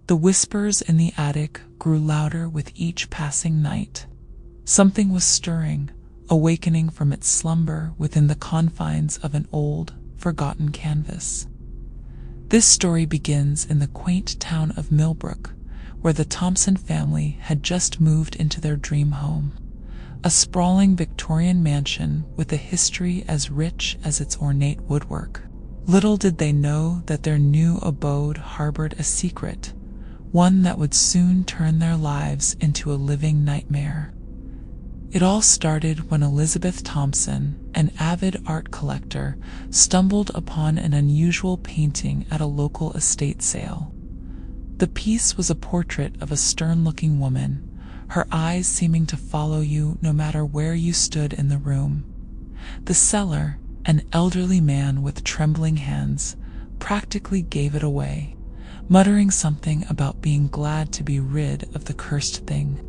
The whispers in the attic grew louder with each passing night. Something was stirring, awakening from its slumber within the confines of an old, forgotten canvas. This story begins in the quaint town of Millbrook, where the Thompson family had just moved into their dream home, a sprawling Victorian mansion with a history as rich as its ornate woodwork. Little did they know that their new abode harbored a secret, one that would soon turn their lives into a living nightmare. It all started when Elizabeth Thompson, an avid art collector, stumbled upon an unusual painting at a local estate sale. The piece was a portrait of a stern-looking woman, her eyes seeming to follow you no matter where you stood in the room. The seller, an elderly man with trembling hands, practically gave it away, muttering something about being glad to be rid of the cursed thing.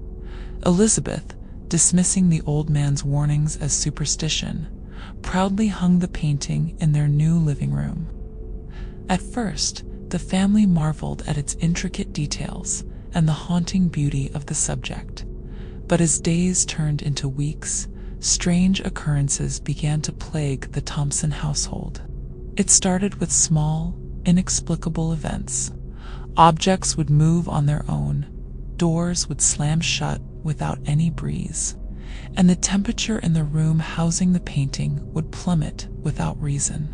Elizabeth, dismissing the old man's warnings as superstition, proudly hung the painting in their new living room. At first, the family marveled at its intricate details and the haunting beauty of the subject. But as days turned into weeks, strange occurrences began to plague the Thompson household. It started with small, inexplicable events. Objects would move on their own, doors would slam shut without any breeze, and the temperature in the room housing the painting would plummet without reason.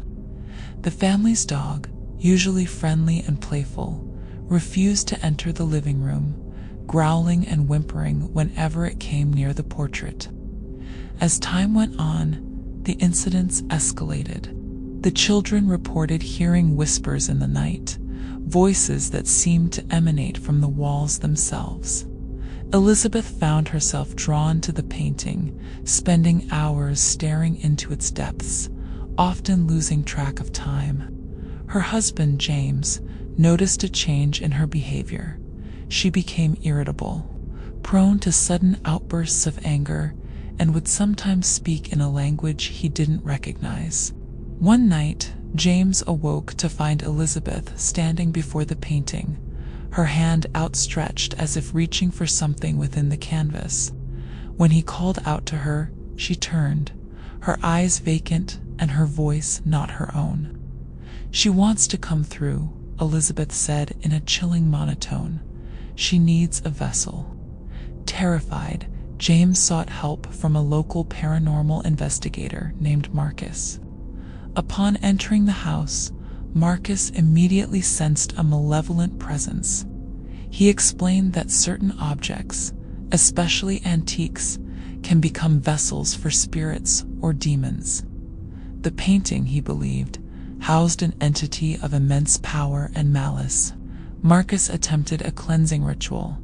The family's dog, usually friendly and playful, refused to enter the living room, growling and whimpering whenever it came near the portrait. As time went on, the incidents escalated. The children reported hearing whispers in the night, voices that seemed to emanate from the walls themselves. Elizabeth found herself drawn to the painting, spending hours staring into its depths, often losing track of time. Her husband, James, noticed a change in her behavior. She became irritable, prone to sudden outbursts of anger, and would sometimes speak in a language he didn't recognize. One night, James awoke to find Elizabeth standing before the painting, her hand outstretched as if reaching for something within the canvas. When he called out to her, she turned, her eyes vacant and her voice not her own. "She wants to come through," Elizabeth said in a chilling monotone. "She needs a vessel." Terrified, James sought help from a local paranormal investigator named Marcus. Upon entering the house, Marcus immediately sensed a malevolent presence. He explained that certain objects, especially antiques, can become vessels for spirits or demons. The painting, he believed, housed an entity of immense power and malice. Marcus attempted a cleansing ritual,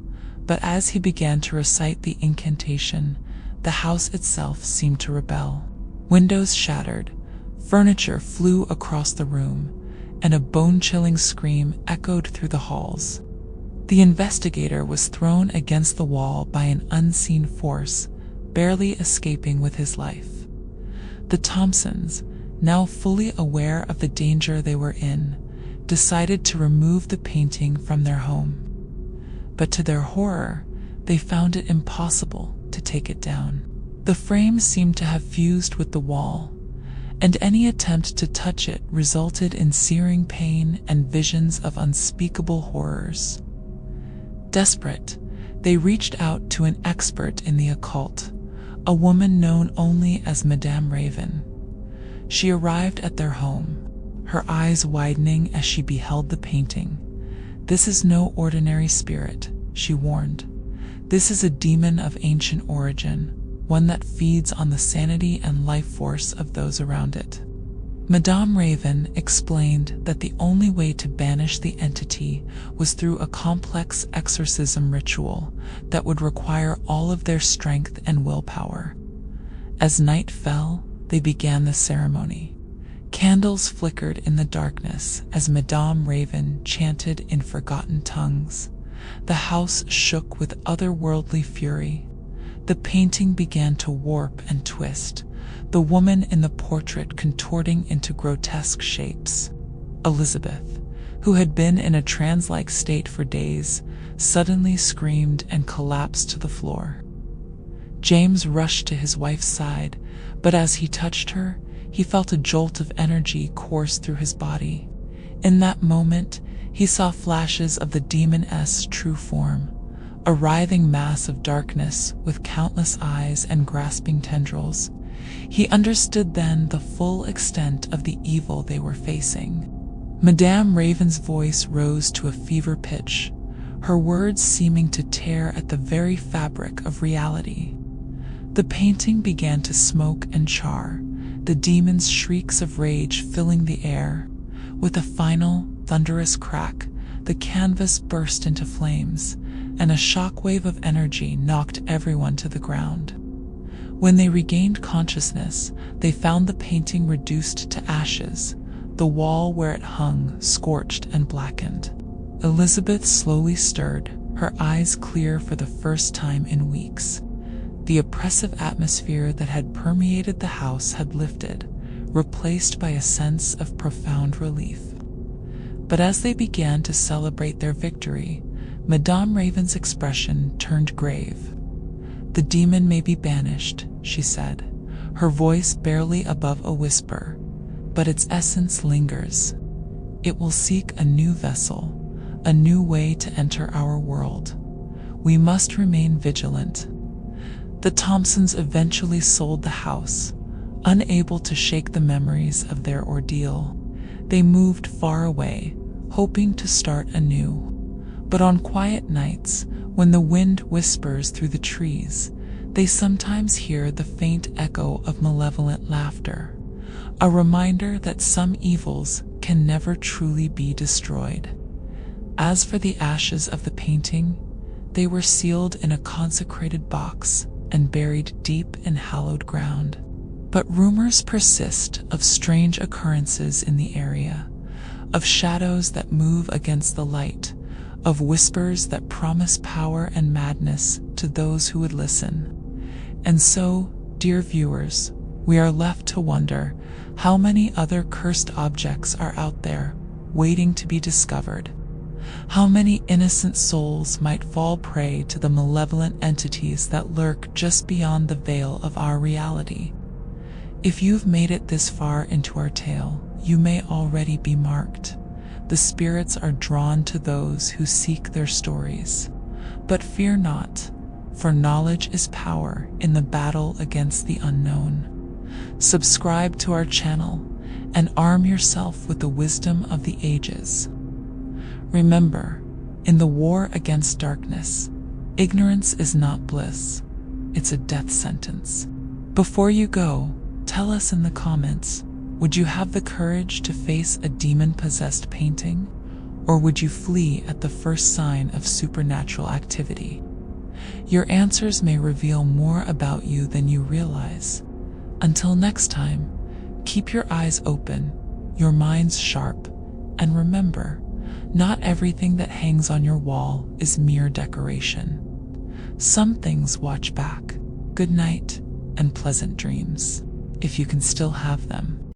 but as he began to recite the incantation, the house itself seemed to rebel. Windows shattered, furniture flew across the room, and a bone-chilling scream echoed through the halls. The investigator was thrown against the wall by an unseen force, barely escaping with his life. The Thompsons, now fully aware of the danger they were in, decided to remove the painting from their home. But to their horror, they found it impossible to take it down. The frame seemed to have fused with the wall, and any attempt to touch it resulted in searing pain and visions of unspeakable horrors. Desperate, they reached out to an expert in the occult, a woman known only as Madame Raven. She arrived at their home, her eyes widening as she beheld the painting. "This is no ordinary spirit," she warned. "This is a demon of ancient origin, one that feeds on the sanity and life force of those around it." Madame Raven explained that the only way to banish the entity was through a complex exorcism ritual that would require all of their strength and willpower. As night fell, they began the ceremony. Candles flickered in the darkness as Madame Raven chanted in forgotten tongues. The house shook with otherworldly fury. The painting began to warp and twist, the woman in the portrait contorting into grotesque shapes. Elizabeth, who had been in a trance-like state for days, suddenly screamed and collapsed to the floor. James rushed to his wife's side, but as he touched her, he felt a jolt of energy course through his body. In that moment, he saw flashes of the demon's true form, a writhing mass of darkness with countless eyes and grasping tendrils. He understood then the full extent of the evil they were facing. Madame Raven's voice rose to a fever pitch, her words seeming to tear at the very fabric of reality. The painting began to smoke and char, the demon's shrieks of rage filling the air. With a final, thunderous crack, the canvas burst into flames, and a shockwave of energy knocked everyone to the ground. When they regained consciousness, they found the painting reduced to ashes, the wall where it hung scorched and blackened. Elizabeth slowly stirred, her eyes clear for the first time in weeks. The oppressive atmosphere that had permeated the house had lifted, replaced by a sense of profound relief. But as they began to celebrate their victory, Madame Raven's expression turned grave. "The demon may be banished," she said, her voice barely above a whisper, "but its essence lingers. It will seek a new vessel, a new way to enter our world. We must remain vigilant." The Thompsons eventually sold the house, unable to shake the memories of their ordeal. They moved far away, hoping to start anew. But on quiet nights, when the wind whispers through the trees, they sometimes hear the faint echo of malevolent laughter, a reminder that some evils can never truly be destroyed. As for the ashes of the painting, they were sealed in a consecrated box and buried deep in hallowed ground. But rumors persist of strange occurrences in the area, of shadows that move against the light, of whispers that promise power and madness to those who would listen. And so, dear viewers, we are left to wonder how many other cursed objects are out there, waiting to be discovered. How many innocent souls might fall prey to the malevolent entities that lurk just beyond the veil of our reality? If you've made it this far into our tale, you may already be marked. The spirits are drawn to those who seek their stories. But fear not, for knowledge is power in the battle against the unknown. Subscribe to our channel and arm yourself with the wisdom of the ages. Remember, in the war against darkness, ignorance is not bliss, it's a death sentence. Before you go, tell us in the comments, would you have the courage to face a demon-possessed painting, or would you flee at the first sign of supernatural activity? Your answers may reveal more about you than you realize. Until next time, keep your eyes open, your minds sharp, and remember, not everything that hangs on your wall is mere decoration. Some things watch back. Good night and pleasant dreams, if you can still have them.